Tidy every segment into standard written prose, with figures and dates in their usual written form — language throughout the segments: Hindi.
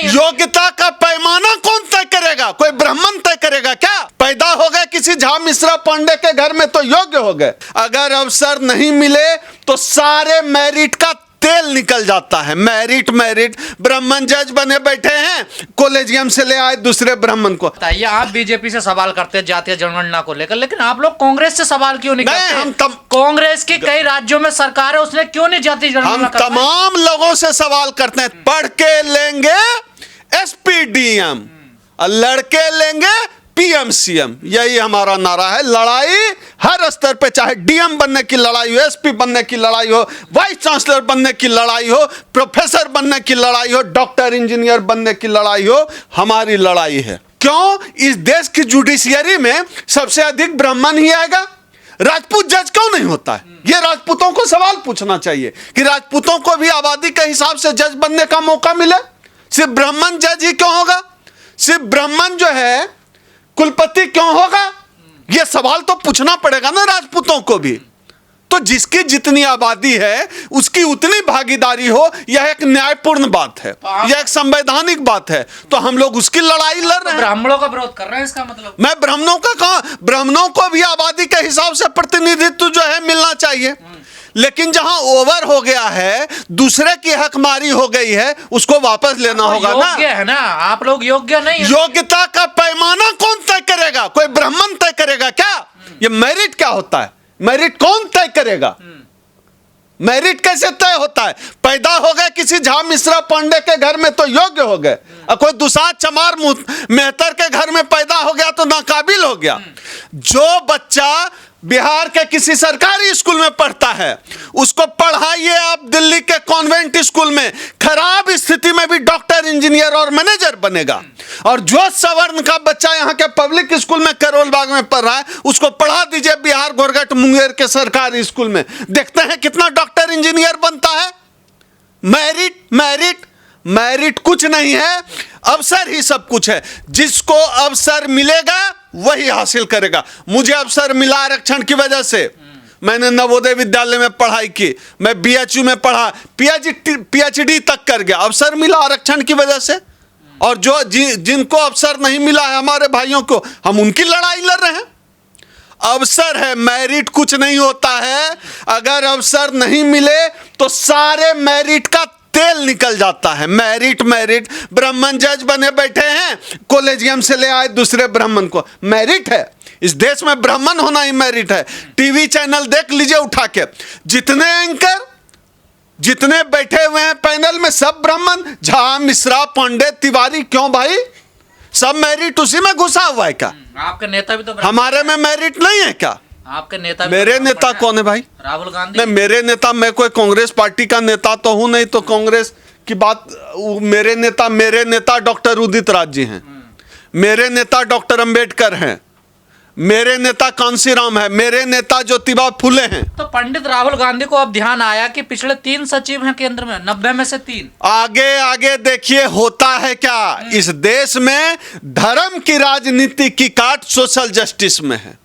नहीं। योग्यता का पैमाना कौन तय करेगा? कोई ब्राह्मण तय करेगा क्या? पैदा हो गए किसी झा मिश्रा पांडे के घर में तो योग्य हो गए। अगर अवसर नहीं मिले तो सारे मेरिट का तेल निकल जाता है। मेरिट मेरिट ब्राह्मण जज बने बैठे हैं, कॉलेजियम से ले आए दूसरे ब्राह्मण को। बताइए, आप बीजेपी से सवाल करते हैं जातीय जनगणना को लेकर, लेकिन आप लोग कांग्रेस से सवाल क्यों नहीं करते? कांग्रेस की कई राज्यों में सरकार है, उसने क्यों नहीं जातीय जनगणना? हम तमाम लोगों से सवाल करते हैं। पढ़ के लेंगे एसपीडीएम और लड़के लेंगे पीएमसीएम, यही हमारा नारा है। लड़ाई हर स्तर पे, चाहे डीएम बनने की लड़ाई हो, एसपी बनने की लड़ाई हो, वाइस चांसलर बनने की लड़ाई हो, प्रोफेसर बनने की लड़ाई हो, डॉक्टर इंजीनियर बनने की लड़ाई हो, हमारी लड़ाई है। क्यों? इस देश की जुडिशियरी में सबसे अधिक ब्राह्मण ही आएगा। राजपूत जज क्यों नहीं होता है? ये राजपूतों को सवाल पूछना चाहिए कि राजपूतों को भी आबादी के हिसाब से जज बनने का मौका मिले। सिर्फ ब्राह्मण जज ही क्यों होगा? सिर्फ ब्राह्मण जो है कुलपति क्यों होगा? यह सवाल तो पूछना पड़ेगा ना राजपूतों को भी। तो जिसकी जितनी आबादी है उसकी उतनी भागीदारी हो, यह एक न्यायपूर्ण बात है, यह एक संवैधानिक बात है। तो हम लोग उसकी लड़ाई लड़ रहे हैं। ब्राह्मणों का विरोध कर रहे हैं, इसका मतलब? मैं ब्राह्मणों का कहा, ब्राह्मणों को भी आबादी के हिसाब से प्रतिनिधित्व जो है मिलना चाहिए। लेकिन जहां ओवर हो गया है, दूसरे की हकमारी हो गई है, उसको वापस लेना होगा ना। योग्य है ना, आप लोग योग्य नहीं है। योग्यता का पैमाना कौन तय करेगा? कोई ब्राह्मण तय करेगा क्या? ये मेरिट क्या होता है? मेरिट कौन तय करेगा? मेरिट कैसे तय होता है? पैदा हो गए किसी झा मिश्रा पांडे के घर में तो योग्य हो गए, और कोई दुसाद चमार मेहतर के घर में पैदा हो गया तो नाकाबिल हो गया। जो बच्चा बिहार के किसी सरकारी स्कूल में पढ़ता है, उसको पढ़ाइए आप दिल्ली के कॉन्वेंट स्कूल में, खराब स्थिति में भी डॉक्टर इंजीनियर और मैनेजर बनेगा। और जो सवर्ण का बच्चा यहाँ के पब्लिक स्कूल में करोल बाग में पढ़ रहा है, उसको पढ़ा दीजिए बिहार गोरगट मुंगेर के सरकारी स्कूल में, देखते हैं कितना डॉक्टर इंजीनियर बनता है। मेरिट मेरिट मेरिट कुछ नहीं है, अवसर ही सब कुछ है। जिसको अवसर मिलेगा वही हासिल करेगा। मुझे अवसर मिला आरक्षण की वजह से। मैंने नवोदय विद्यालय में पढ़ाई की, मैं बीएचयू में पढ़ा, पीएचडी तक कर गया, अवसर मिला आरक्षण की वजह से। और जो जिनको अवसर नहीं मिला है हमारे भाइयों को, हम उनकी लड़ाई लड़ रहे हैं। अवसर है, मेरिट कुछ नहीं होता है। अगर अवसर नहीं मिले तो सारे मेरिट का तेल निकल जाता है। मेरिट मेरिट ब्राह्मण जज बने बैठे हैं, कॉलेजियम से ले आए दूसरे ब्राह्मण को। मेरिट है, इस देश में ब्राह्मण होना ही मेरिट है। टीवी चैनल देख लीजिए उठा के, जितने एंकर जितने बैठे हुए हैं पैनल में सब ब्राह्मण, झा मिश्रा पांडे तिवारी। क्यों भाई? सब मेरिट उसी में घुसा हुआ है क्या? आपके नेता भी तो हमारे में मेरिट नहीं है क्या? आपके नेता मेरे नेता कौन है भाई? राहुल गांधी। नहीं, मेरे नेता, मैं कोई कांग्रेस पार्टी का नेता तो हूं नहीं, तो कांग्रेस की बात। मेरे नेता डॉक्टर उदित राज जी हैं, मेरे नेता डॉक्टर अंबेडकर हैं, मेरे नेता कांसीराम है, मेरे नेता ज्योतिबा फुले हैं। तो पंडित राहुल गांधी को अब ध्यान आया कि पिछले 3 सचिव हैं केंद्र में, 90 में से 3। आगे आगे देखिए होता है क्या। इस देश में धर्म की राजनीति की काट सोशल जस्टिस में है।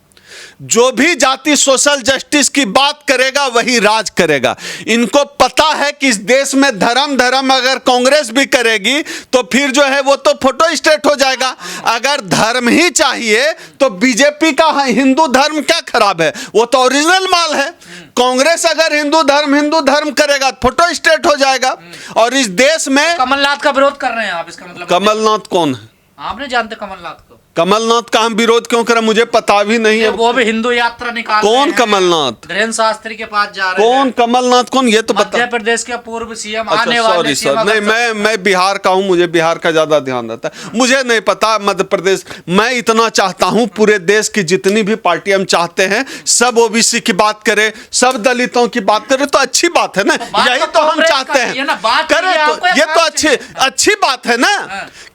जो भी जाति सोशल जस्टिस की बात करेगा वही राज करेगा। इनको पता है कि इस देश में धर्म अगर कांग्रेस भी करेगी तो फिर जो है वो तो फोटो स्टेट हो जाएगा। अगर धर्म ही चाहिए तो बीजेपी का हिंदू धर्म क्या खराब है? वो तो ओरिजिनल माल है। कांग्रेस अगर हिंदू धर्म करेगा तो फोटो स्टेट हो जाएगा। और इस देश में कमलनाथ का विरोध कर रहे हैं आप, इसका मतलब? कमलनाथ कौन है? आप नहीं जानते कमलनाथ को? कमलनाथ का हम विरोध क्यों करें? मुझे पता भी नहीं है। वो भी हिंदू यात्रा निकाल रहे हैं। कौन कमलनाथ? धीरेन्द्र शास्त्री के पास जा रहे हैं। कौन कमलनाथ? कौन? ये तो बता। मध्य प्रदेश के पूर्व सीएम, अच्छा, आने वाले सॉरी नहीं, मैं बिहार का हूं, मुझे बिहार का ज्यादा ध्यान रहता है। मुझे नहीं पता मध्य प्रदेश। मैं इतना चाहता हूं पूरे देश की जितनी भी पार्टी हम चाहते हैं सब ओबीसी की बात करे, सब दलितों की बात करे, तो अच्छी बात है ना। यही तो हम चाहते हैं करे, तो ये तो अच्छी बात है ना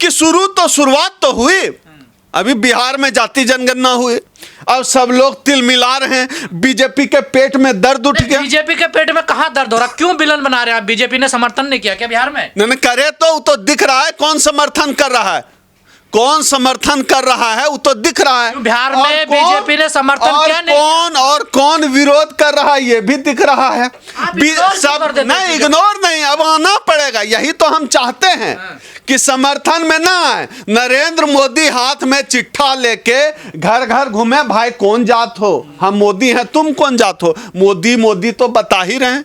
कि शुरुआत तो हुई। अभी बिहार में जाति जनगणना हुई, अब सब लोग तिल मिला रहे हैं। बीजेपी के पेट में दर्द उठ गया। बीजेपी के पेट में कहां दर्द हो रहा? क्यों विलन बना रहे हैं आप? बीजेपी ने समर्थन नहीं किया क्या बिहार में? नहीं करे तो दिख रहा है कौन समर्थन कर रहा है। कौन समर्थन कर रहा है वो तो दिख रहा है। बिहार में बीजेपी ने समर्थन किया नहीं, और कौन विरोध कर रहा है ये भी दिख रहा है। सब नहीं, इग्नोर नहीं, अब आना पड़ेगा। यही तो हम चाहते हैं कि समर्थन में ना आए। नरेंद्र मोदी हाथ में चिट्ठा लेके घर घर घूमे, भाई कौन जात हो, हम मोदी हैं, तुम कौन जात हो। मोदी मोदी तो बता ही रहे हैं,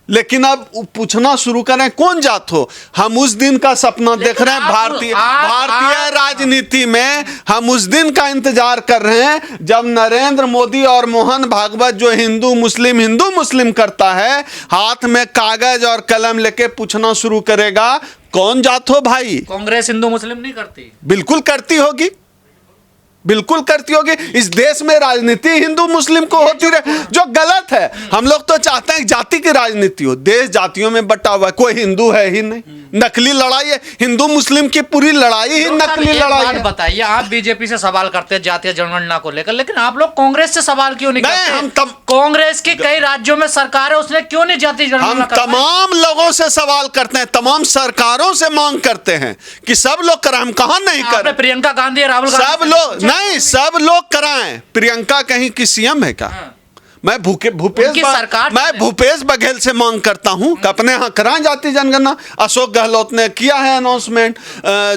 लेकिन अब पूछना शुरू करें कौन जात हो। हम उस दिन का सपना देख रहे हैं। भारतीय राजनीति में हम उस दिन का इंतजार कर रहे हैं जब नरेंद्र मोदी और मोहन भागवत जो हिंदू मुस्लिम करता है, हाथ में कागज और कलम लेके पूछना शुरू करेगा कौन जात हो भाई। कांग्रेस हिंदू मुस्लिम नहीं करती? बिल्कुल करती होगी, बिल्कुल करती होगी। इस देश में राजनीति हिंदू मुस्लिम को होती रहे, जो गलत है। हम लोग तो चाहते हैं जाति की राजनीति हो। देश जातियों में बटा हुआ है, कोई हिंदू है ही नहीं। नकली लड़ाई है, हिंदू मुस्लिम की पूरी लड़ाई ही नकली लड़ाई है। बताइए, आप बीजेपी से सवाल करते हैं जातीय जनगणना को लेकर, लेकिन आप लोग कांग्रेस से सवाल क्यों नहीं करते? कांग्रेस की कई राज्यों में सरकार है, उसने क्यों नहीं जातीय जनगणना? हम तमाम लोगों से सवाल करते हैं, तमाम सरकारों से मांग करते हैं कि सब लोग कराएं। हम कहां नहीं कर, प्रियंका गांधी, राहुल गांधी, सब लोग नहीं, सब लोग कराएं। प्रियंका कहीं की सीएम है क्या? मैं भूपेश बघेल से मांग करता हूं कि अपने यहाँ कराएं जाति जनगणना। अशोक गहलोत ने किया है अनाउंसमेंट,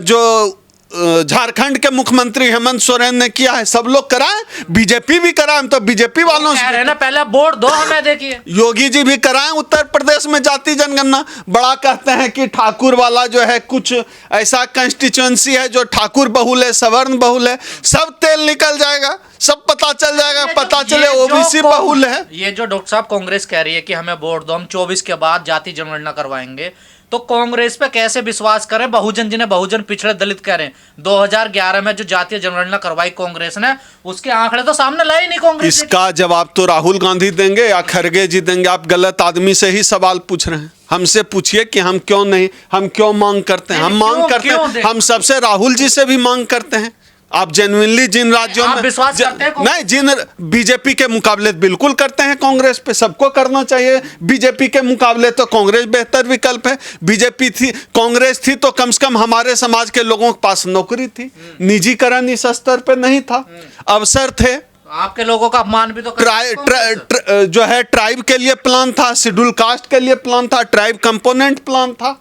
जो झारखंड के मुख्यमंत्री हेमंत सोरेन ने किया है, सब लोग कराएं। बीजेपी भी कराएं, तो बीजेपी वालों से ना पहले वोट दो हमें। देखिए योगी जी भी कराएं उत्तर प्रदेश में जाति जनगणना। बड़ा कहते हैं कि ठाकुर वाला जो है कुछ ऐसा कंस्टिट्यूएंसी है जो ठाकुर बहुल है, सवर्ण बहुल है, सब तेल निकल जाएगा, सब पता चल जाएगा, पता चले ओबीसी बहुल है। ये जो डॉक्टर साहब कांग्रेस कह रही है कि हमें वोट दो, हम 24 के बाद जाति जनगणना करवाएंगे, तो कांग्रेस पे कैसे विश्वास करें? बहुजन, जिन्हें बहुजन पिछड़े दलित कह रहे हैं, 2011 में जो जातीय जनगणना करवाई कांग्रेस ने, उसके आंकड़े तो सामने लाए नहीं कांग्रेस। इसका जवाब तो राहुल गांधी देंगे या खड़गे जी देंगे। आप गलत आदमी से ही सवाल पूछ रहे हैं। हमसे पूछिए कि हम क्यों नहीं, हम क्यों मांग करते हैं। हम मांग करते हैं, हम सबसे राहुल जी से भी मांग करते हैं। आप जेन्युइनली जिन राज्यों में विश्वास करते हैं नहीं, जिन बीजेपी के मुकाबले बिल्कुल करते हैं कांग्रेस पे, सबको करना चाहिए। बीजेपी के मुकाबले तो कांग्रेस बेहतर विकल्प है। बीजेपी थी, कांग्रेस थी तो कम से कम हमारे समाज के लोगों के पास नौकरी थी, निजीकरण इस स्तर पे नहीं था, अवसर थे। आपके लोगों का अपमान भी तो जो है ट्राइब के लिए प्लान था, शेड्यूल कास्ट के लिए प्लान था, ट्राइब कंपोनेंट प्लान था,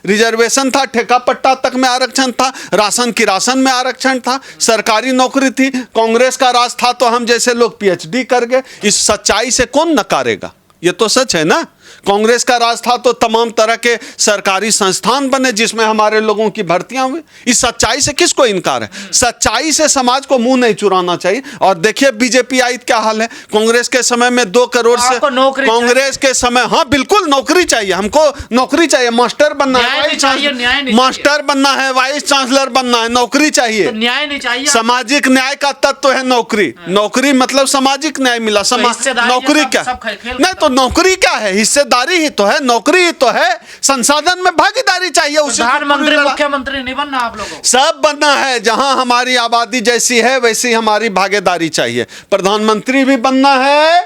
रिजर्वेशन था, ठेका पट्टा तक में आरक्षण था, राशन की राशन में आरक्षण था, सरकारी नौकरी थी। कांग्रेस का राज था तो हम जैसे लोग पीएचडी कर गए। इस सच्चाई से कौन नकारेगा? ये तो सच है ना। कांग्रेस का राज था तो तमाम तरह के सरकारी संस्थान बने जिसमें हमारे लोगों की भर्तियां हुई। इस सच्चाई से किसको इनकार है? सच्चाई से समाज को मुंह नहीं चुराना चाहिए। और देखिए बीजेपी आई क्या हाल है। कांग्रेस के समय में 2 करोड़ से, कांग्रेस के समय, हाँ बिल्कुल नौकरी चाहिए, हमको नौकरी चाहिए। मास्टर बनना है, मास्टर बनना है, वाइस चांसलर बनना है, नौकरी चाहिए। न्याय नहीं चाहिए। सामाजिक न्याय का तत्व है नौकरी। नौकरी मतलब सामाजिक न्याय मिला। नौकरी क्या नहीं, तो नौकरी क्या है? हिस्सेदारी ही तो है, नौकरी ही तो है। संसाधन में भागीदारी चाहिए। प्रधानमंत्री, मुख्यमंत्री नहीं बनना आप लोगों को, सब बनना है। जहां हमारी आबादी जैसी है वैसी हमारी भागीदारी चाहिए। प्रधानमंत्री भी बनना है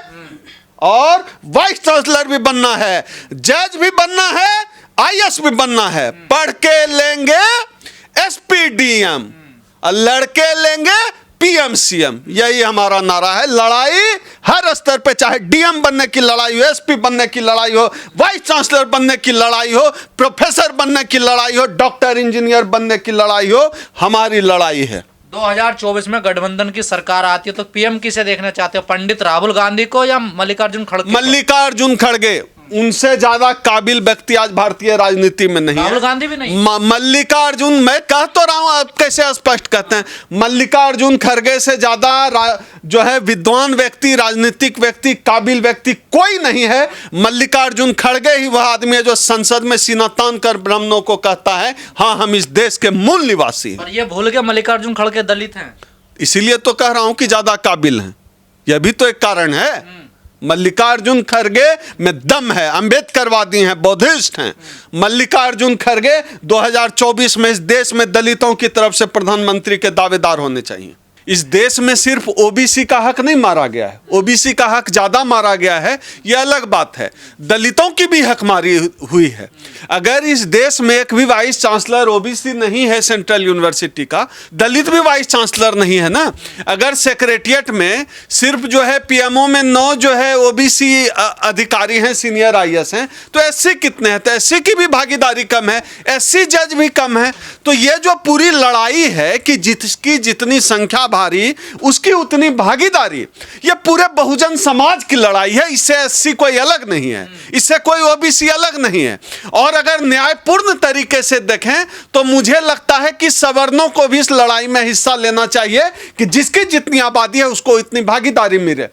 और वाइस चांसलर भी बनना है, जज भी बनना है, आईएएस भी बनना है। पढ़ के लेंगे एसपीडीएम और लड़के लेंगे पीएमसीएम। यही हमारा नारा है। लड़ाई हर स्तर पे, चाहे डीएम बनने की लड़ाई हो, एसपी बनने की लड़ाई हो, वाइस चांसलर बनने की लड़ाई हो, प्रोफेसर बनने की लड़ाई हो, डॉक्टर इंजीनियर बनने की लड़ाई हो, हमारी लड़ाई है। 2024 में गठबंधन की सरकार आती है तो पीएम किसे देखना चाहते हो? पंडित राहुल गांधी को या मल्लिकार्जुन खड़गे? मल्लिकार्जुन खड़गे। उनसे ज्यादा काबिल व्यक्ति आज भारतीय राजनीति में नहीं है। राहुल गांधी भी नहीं। मल्लिकार्जुन, मैं कह तो रहा हूं, आप कैसे स्पष्ट कहते हैं? मल्लिकार्जुन खड़गे से ज्यादा जो है विद्वान व्यक्ति, राजनीतिक व्यक्ति, काबिल व्यक्ति कोई नहीं है। मल्लिकार्जुन खड़गे ही वह आदमी है जो संसद में सीना तान कर ब्राह्मणों को कहता है हाँ हम इस देश के मूल निवासी हैं। पर ये भूल के मल्लिकार्जुन खड़गे दलित हैं। इसीलिए तो कह रहा हूं कि ज्यादा काबिल हैं। यह भी तो एक कारण है। मल्लिकार्जुन खड़गे में दम है। अंबेडकरवादी हैं, बौद्धिस्ट हैं। मल्लिकार्जुन खड़गे 2024 में इस देश में दलितों की तरफ से प्रधानमंत्री के दावेदार होने चाहिए। इस देश में सिर्फ ओबीसी का हक नहीं मारा गया है, ओबीसी का हक ज्यादा मारा गया है, यह अलग बात है। दलितों की भी हक मारी हुई है। अगर इस देश में एक भी वाइस चांसलर ओबीसी नहीं है सेंट्रल यूनिवर्सिटी का, दलित भी वाइस चांसलर नहीं है ना। अगर सेक्रेटरिएट में सिर्फ जो है पीएमओ में 9 जो है ओबीसी अधिकारी हैं, सीनियर आईएएस हैं, तो एससी कितने हैं? तो एससी की भी भागीदारी कम है, एससी जज भी कम है। तो ये जो पूरी लड़ाई है कि जिसकी जितनी संख्या भारी उसकी उतनी भागीदारी, ये पूरे बहुजन समाज की लड़ाई है। इससे एससी कोई अलग नहीं है, इससे कोई ओबीसी अलग नहीं है। और अगर न्यायपूर्ण तरीके से देखें तो मुझे लगता है कि सवर्णों को भी इस लड़ाई में हिस्सा लेना चाहिए कि जिसकी जितनी आबादी है उसको इतनी भागीदारी मिले।